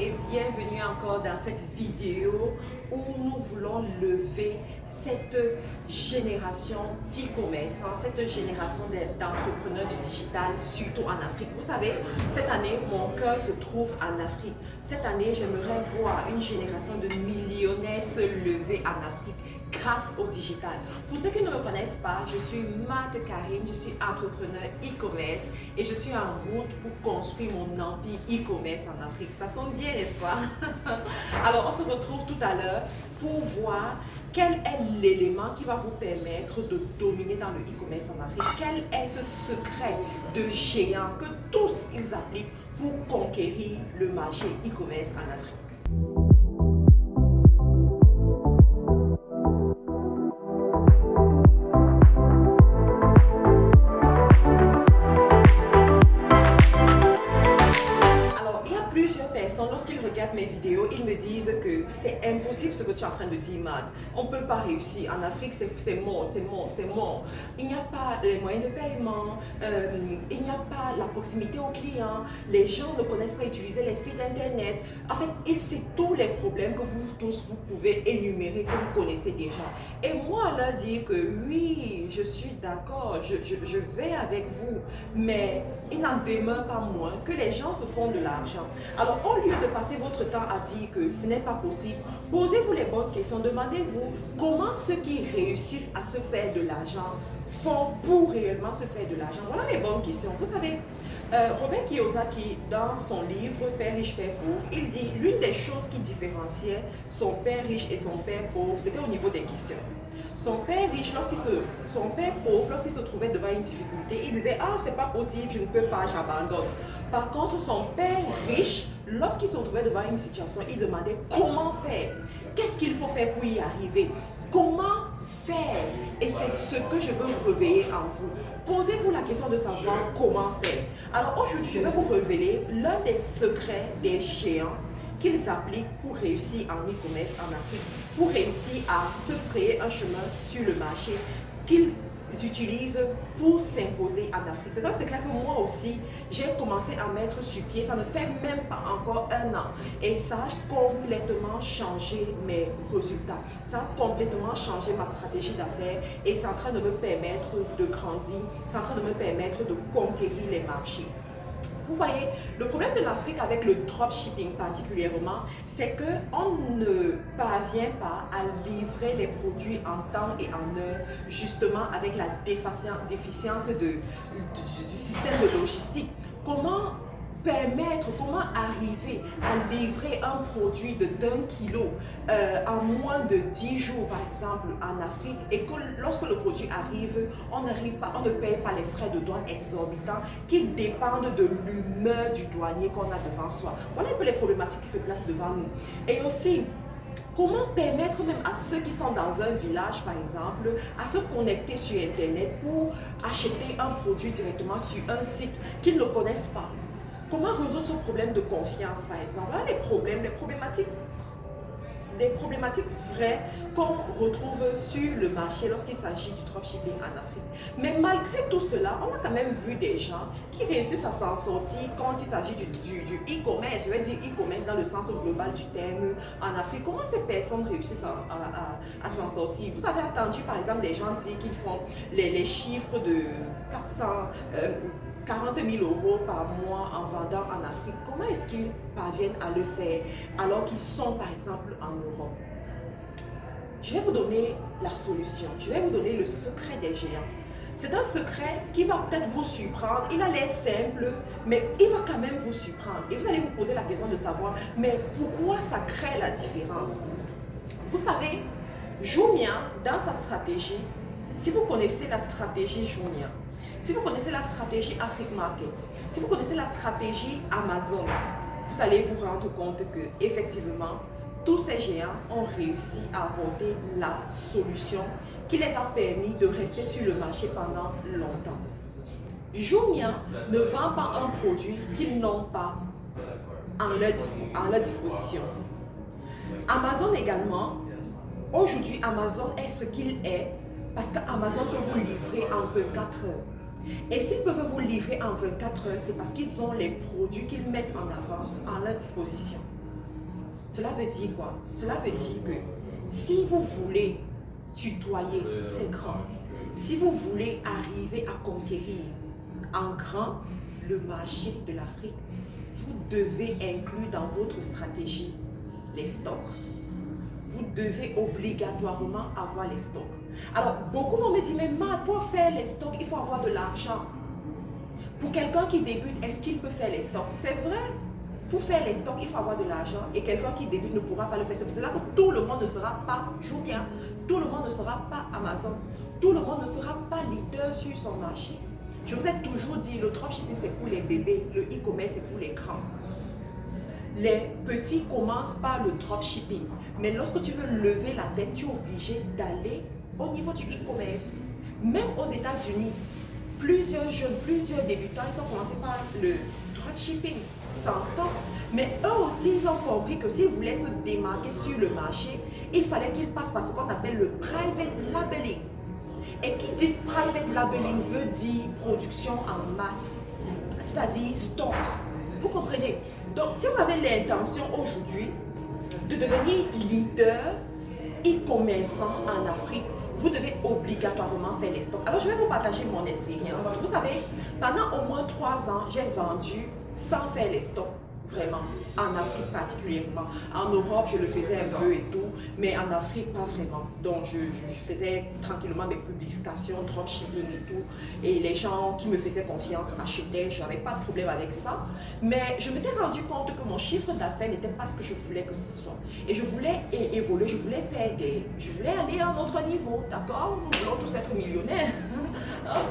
et bienvenue encore dans cette vidéo où nous voulons lever cette génération d'e-commerce, cette génération d'entrepreneurs du digital, surtout en Afrique. Vous savez, cette année, mon cœur se trouve en Afrique. Cette année, j'aimerais voir une génération de millionnaires se lever en Afrique grâce au digital. Pour ceux qui ne me connaissent pas, je suis Marthe Karine, je suis entrepreneur e-commerce et je suis en route pour construire mon empire e-commerce en Afrique. Ça sonne bien, n'est-ce pas? Alors, on se retrouve tout à l'heure pour voir quel est l'élément qui va vous permettre de dominer dans le e-commerce en Afrique. Quel est ce secret de géant que tous ils appliquent pour conquérir le marché e-commerce en Afrique? Lorsqu'ils regardent mes vidéos, ils me disent que c'est impossible ce que tu es en train de dire, Mad. On ne peut pas réussir. En Afrique, c'est mort, c'est mort, c'est mort. Il n'y a pas les moyens de paiement, il n'y a pas la proximité aux clients, les gens ne connaissent pas utiliser les sites internet. En fait, c'est tous les problèmes que vous tous, vous pouvez énumérer, que vous connaissez déjà. Et moi, leur dire que oui, je suis d'accord, je vais avec vous, mais il n'en demeure pas moins que les gens se font de l'argent. Alors, au lieu de passer votre temps à dire que ce n'est pas possible, posez-vous les bonnes questions. Demandez-vous comment ceux qui réussissent à se faire de l'argent font pour réellement se faire de l'argent. Voilà les bonnes questions. Vous savez, Robert Kiyosaki, dans son livre Père riche, Père pauvre, il dit l'une des choses qui différenciait son père riche et son père pauvre, c'était au niveau des questions. Son père riche, son père pauvre, lorsqu'il se trouvait devant une difficulté, il disait « Ah, c'est pas possible, je ne peux pas, j'abandonne ». Par contre, son père riche, lorsqu'il se trouvait devant une situation, il demandait « Comment faire? Qu'est-ce qu'il faut faire pour y arriver? Comment faire ?» Et c'est ce que je veux réveiller en vous. Posez-vous la question de savoir comment faire. Alors aujourd'hui, je vais vous révéler l'un des secrets des géants qu'ils appliquent pour réussir en e-commerce en Afrique, pour réussir à se frayer un chemin sur le marché qu'ils utilisent pour s'imposer en Afrique. C'est un secret que moi aussi, j'ai commencé à mettre sur pied. Ça ne fait même pas encore un an. Et ça a complètement changé mes résultats. Ça a complètement changé ma stratégie d'affaires et c'est en train de me permettre de grandir. C'est en train de me permettre de conquérir les marchés. Vous voyez, le problème de l'Afrique avec le dropshipping particulièrement, c'est qu'on ne parvient pas à livrer les produits en temps et en heure, justement avec la déficience du système de logistique. Comment arriver à livrer un produit d'1 kilo en moins de 10 jours par exemple en Afrique et que lorsque le produit arrive, on ne paye pas les frais de douane exorbitants qui dépendent de l'humeur du douanier qu'on a devant soi. Voilà un peu les problématiques qui se placent devant nous. Et aussi, comment permettre même à ceux qui sont dans un village, par exemple, à se connecter sur Internet pour acheter un produit directement sur un site qu'ils ne connaissent pas? Comment résoudre ce problème de confiance, par exemple? Là, les problématiques vraies qu'on retrouve sur le marché lorsqu'il s'agit du dropshipping en Afrique. Mais malgré tout cela, on a quand même vu des gens qui réussissent à s'en sortir quand il s'agit du e-commerce. Je vais dire e-commerce dans le sens global du terme en Afrique. Comment ces personnes réussissent à s'en sortir? Vous avez entendu par exemple les gens dire qu'ils font les chiffres de 40 000 € par mois en vendant en Afrique. Comment est-ce qu'ils parviennent à le faire alors qu'ils sont par exemple en Europe? Je vais vous donner la solution, je vais vous donner le secret des géants. C'est un secret qui va peut-être vous surprendre, il a l'air simple, mais il va quand même vous surprendre. Et vous allez vous poser la question de savoir, mais pourquoi ça crée la différence? Vous savez, Jumia, dans sa stratégie, si vous connaissez la stratégie Jumia, si vous connaissez la stratégie Afrique Market, si vous connaissez la stratégie Amazon, vous allez vous rendre compte que effectivement, tous ces géants ont réussi à apporter la solution qui les a permis de rester sur le marché pendant longtemps. Jumia ne vend pas un produit qu'ils n'ont pas en leur disposition. Amazon également, aujourd'hui Amazon est ce qu'il est parce qu'Amazon peut vous livrer en 24 heures. Et s'ils peuvent vous livrer en 24 heures, c'est parce qu'ils ont les produits qu'ils mettent en avant à leur disposition. Cela veut dire quoi? Cela veut dire que si vous voulez tutoyer ces grands, si vous voulez arriver à conquérir en grand le marché de l'Afrique, vous devez inclure dans votre stratégie les stocks. Vous devez obligatoirement avoir les stocks. Alors, beaucoup vont me dire, mais pour faire les stocks, il faut avoir de l'argent. Pour quelqu'un qui débute, est-ce qu'il peut faire les stocks? C'est vrai. Pour faire les stocks, il faut avoir de l'argent et quelqu'un qui débute ne pourra pas le faire. C'est pour cela que tout le monde ne sera pas Jumia, tout le monde ne sera pas Amazon, tout le monde ne sera pas leader sur son marché. Je vous ai toujours dit, le dropshipping c'est pour les bébés, le e-commerce c'est pour les grands. Les petits commencent par le dropshipping, mais lorsque tu veux lever la tête, tu es obligé d'aller au niveau du e-commerce. Même aux États-Unis, plusieurs jeunes, plusieurs débutants, ils ont commencé par le dropshipping sans stock. Mais eux aussi, ils ont compris que s'ils voulaient se démarquer sur le marché, il fallait qu'ils passent par ce qu'on appelle le private labeling. Et qui dit private labeling veut dire production en masse, c'est-à-dire stock. Vous comprenez? Donc, si vous avez l'intention aujourd'hui de devenir leader e-commerçant en Afrique, vous devez obligatoirement faire les stocks. Alors, je vais vous partager mon expérience. Vous savez, pendant au moins 3 ans, j'ai vendu sans faire les stocks. Vraiment, en Afrique particulièrement. En Europe, je le faisais un peu et tout, mais en Afrique, pas vraiment. Donc, je faisais tranquillement mes publications, dropshipping et tout. Et les gens qui me faisaient confiance achetaient, je n'avais pas de problème avec ça. Mais je m'étais rendu compte que mon chiffre d'affaires n'était pas ce que je voulais que ce soit. Et je voulais évoluer, je voulais aller à un autre niveau, d'accord? Nous voulons tous être millionnaires.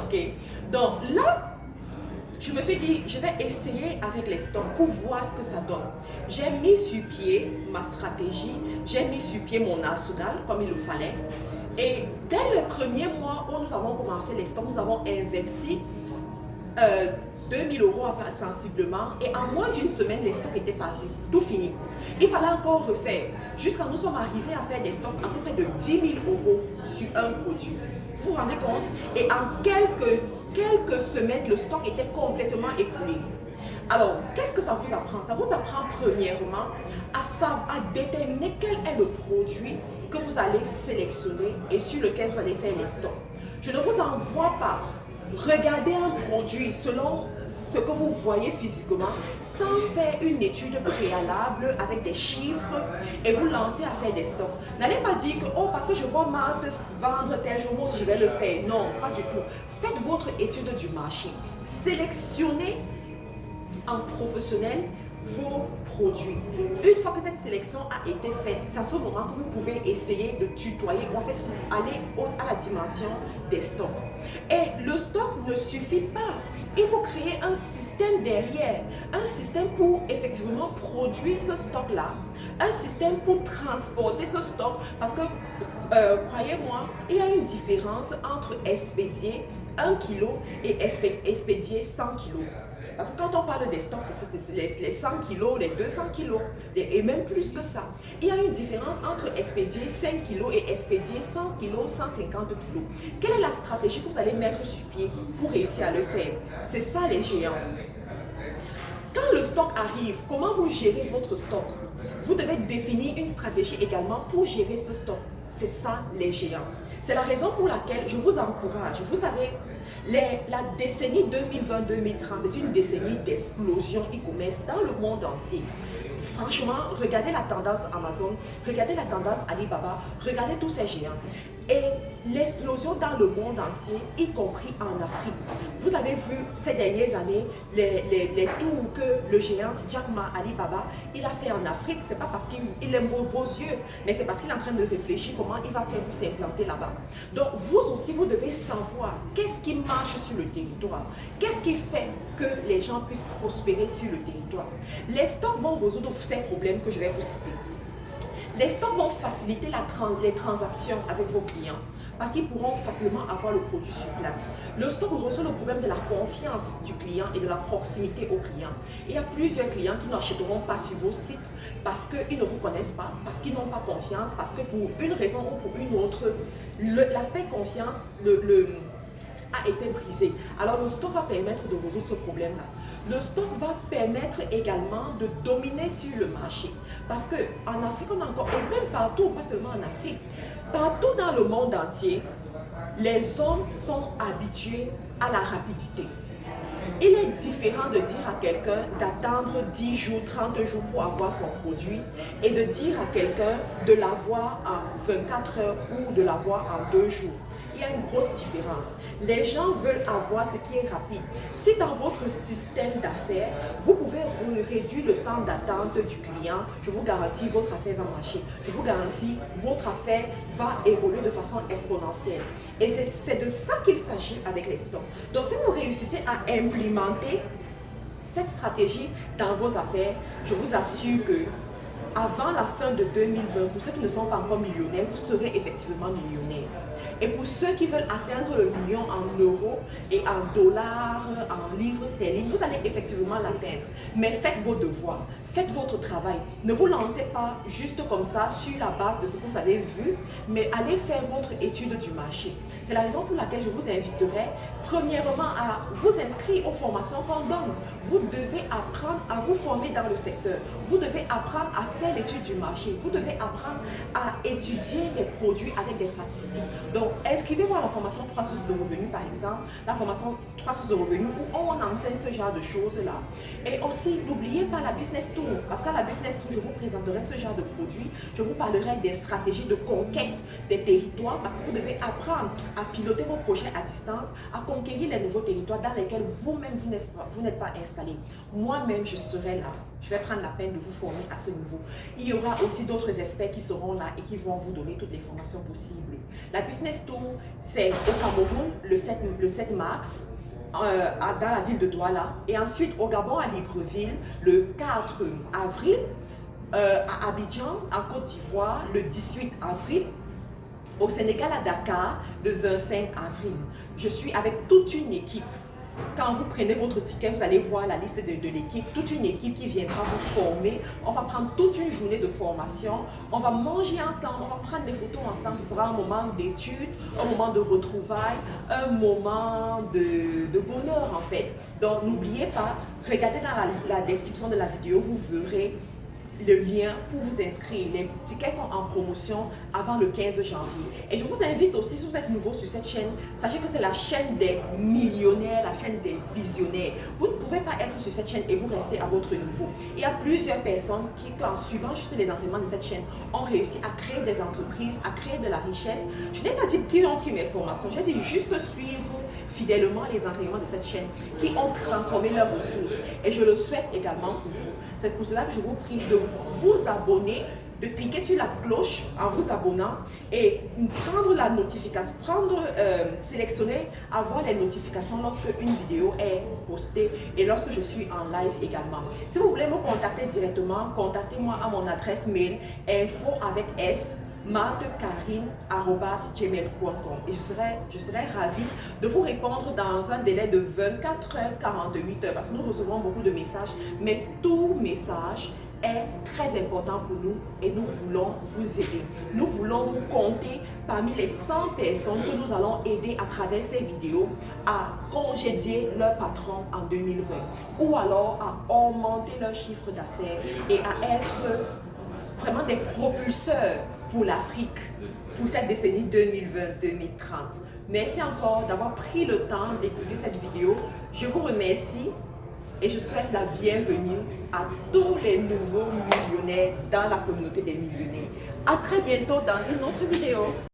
Ok. Donc là, je me suis dit, je vais essayer avec les stocks pour voir ce que ça donne. J'ai mis sur pied ma stratégie, j'ai mis sur pied mon arsenal comme il le fallait. Et dès le premier mois où nous avons commencé les stocks, nous avons investi 2000 € sensiblement. Et en moins d'une semaine, les stocks étaient partis, tout fini. Il fallait encore refaire. Jusqu'à nous sommes arrivés à faire des stocks à peu près de 10 000 € sur un produit. Vous vous rendez compte? Et en quelques semaines, le stock était complètement écoulé. Alors, qu'est-ce que ça vous apprend? Ça vous apprend premièrement à déterminer quel est le produit que vous allez sélectionner et sur lequel vous allez faire les stocks. Je ne vous envoie pas regarder un produit selon ce que vous voyez physiquement sans faire une étude préalable avec des chiffres et vous lancer à faire des stocks. N'allez pas dire que oh, parce que je vois Marthe vendre tel jour, moi aussi je vais le faire. Non, pas du tout. Faites votre étude du marché. Sélectionnez en professionnel vos produits. Une fois que cette sélection a été faite, c'est à ce moment que vous pouvez essayer de tutoyer ou en fait aller à la dimension des stocks. Et le stock ne suffit pas. Il faut créer un système derrière, un système pour effectivement produire ce stock-là, un système pour transporter ce stock parce que, croyez-moi, il y a une différence entre expédier 1 kg et expédier 100 kg. Parce que quand on parle des stocks, c'est les 100 kg, les 200 kg, et même plus que ça. Il y a une différence entre expédier 5 kg et expédier 100 kg, 150 kg. Quelle est la stratégie que vous allez mettre sur pied pour réussir à le faire? C'est ça les géants. Quand le stock arrive, comment vous gérez votre stock? Vous devez définir une stratégie également pour gérer ce stock. C'est ça les géants. C'est la raison pour laquelle je vous encourage. Vous savez, la décennie 2020-2030, c'est une décennie d'explosion e-commerce dans le monde entier. Franchement, regardez la tendance Amazon, regardez la tendance Alibaba, regardez tous ces géants. Et l'explosion dans le monde entier, y compris en Afrique. Vous avez vu ces dernières années, les tours que le géant Jack Ma Alibaba, il a fait en Afrique. Ce n'est pas parce qu'il aime vos beaux yeux, mais c'est parce qu'il est en train de réfléchir comment il va faire pour s'implanter là-bas. Donc vous aussi, vous devez savoir qu'est-ce qui marche sur le territoire. Qu'est-ce qui fait que les gens puissent prospérer sur le territoire. Les stocks vont résoudre ces problèmes que je vais vous citer. Les stocks vont faciliter les transactions avec vos clients parce qu'ils pourront facilement avoir le produit sur place. Le stock résout le problème de la confiance du client et de la proximité au client. Il y a plusieurs clients qui n'achèteront pas sur vos sites parce qu'ils ne vous connaissent pas, parce qu'ils n'ont pas confiance, parce que pour une raison ou pour une autre, l'aspect confiance, a été brisé. Alors le stock va permettre de résoudre ce problème-là. Le stock va permettre également de dominer sur le marché. Parce qu'en Afrique, on a encore, et même partout, pas seulement en Afrique, partout dans le monde entier, les hommes sont habitués à la rapidité. Il est différent de dire à quelqu'un d'attendre 10 jours, 30 jours pour avoir son produit et de dire à quelqu'un de l'avoir en 24 heures ou de l'avoir en 2 jours. Il y a une grosse différence. Les gens veulent avoir ce qui est rapide. Si dans votre système d'affaires, vous pouvez réduire le temps d'attente du client, je vous garantis, votre affaire va marcher. Je vous garantis, votre affaire va évoluer de façon exponentielle. Et c'est de ça qu'il s'agit avec les stocks. Donc, si vous réussissez à implémenter cette stratégie dans vos affaires, je vous assure que avant la fin de 2020, pour ceux qui ne sont pas encore millionnaires, vous serez effectivement millionnaire. Et pour ceux qui veulent atteindre le million en euros et en dollars, en livres sterling, vous allez effectivement l'atteindre. Mais faites vos devoirs, faites votre travail. Ne vous lancez pas juste comme ça sur la base de ce que vous avez vu, mais allez faire votre étude du marché. C'est la raison pour laquelle je vous inviterai premièrement à vous inscrire aux formations qu'on donne. Vous devez apprendre à vous former dans le secteur. Vous devez apprendre à faire l'étude du marché. Vous devez apprendre à étudier les produits avec des statistiques. Donc, inscrivez-vous à la formation 3 sources de revenus, par exemple, la formation 3 sources de revenus où on enseigne ce genre de choses-là. Et aussi, n'oubliez pas la Business Tour, parce qu'à la Business Tour, je vous présenterai ce genre de produits. Je vous parlerai des stratégies de conquête des territoires, parce que vous devez apprendre à piloter vos projets à distance, à conquérir les nouveaux territoires dans lesquels vous-même, vous n'êtes pas installé. Moi-même, je serai là. Je vais prendre la peine de vous former à ce niveau. Il y aura aussi d'autres experts qui seront là et qui vont vous donner toutes les formations possibles. La Business Tour, c'est au Cameroun le 7 mars. Dans la ville de Douala, et ensuite au Gabon à Libreville le 4 avril, à Abidjan en Côte d'Ivoire le 18 avril, au Sénégal à Dakar le 25 avril. Je suis avec toute une équipe. Quand vous prenez votre ticket, vous allez voir la liste de l'équipe, toute une équipe qui viendra vous former. On va prendre toute une journée de formation, on va manger ensemble, on va prendre des photos ensemble. Ce sera un moment d'étude, un moment de retrouvailles, un moment de bonheur en fait. Donc n'oubliez pas, regardez dans la description de la vidéo, vous verrez le lien pour vous inscrire. Les tickets sont en promotion avant le 15 janvier. Et je vous invite aussi, si vous êtes nouveau sur cette chaîne, sachez que c'est la chaîne des millionnaires, la chaîne des visionnaires. Vous ne pouvez pas être sur cette chaîne et vous rester à votre niveau. Il y a plusieurs personnes qui, en suivant juste les entraînements de cette chaîne, ont réussi à créer des entreprises, à créer de la richesse. Je n'ai pas dit qu'ils ont pris mes formations, j'ai dit juste suivre fidèlement les enseignements de cette chaîne qui ont transformé leurs ressources. Et je le souhaite également pour vous. C'est pour cela que je vous prie de vous abonner, de cliquer sur la cloche en vous abonnant et prendre la notification, sélectionner, avoir les notifications lorsque une vidéo est postée et lorsque je suis en live également. Si vous voulez me contacter directement, contactez-moi à mon adresse mail info avec S martekarine@gmail.com et je serai ravie de vous répondre dans un délai de 24 heures, 48 heures parce que nous recevons beaucoup de messages, mais tout message est très important pour nous et nous voulons vous aider. Nous voulons vous compter parmi les 100 personnes que nous allons aider à travers ces vidéos à congédier leur patron en 2020 ou alors à augmenter leur chiffre d'affaires et à être vraiment des propulseurs pour l'Afrique, pour cette décennie 2020-2030. Merci encore d'avoir pris le temps d'écouter cette vidéo. Je vous remercie et je souhaite la bienvenue à tous les nouveaux millionnaires dans la communauté des millionnaires. À très bientôt dans une autre vidéo.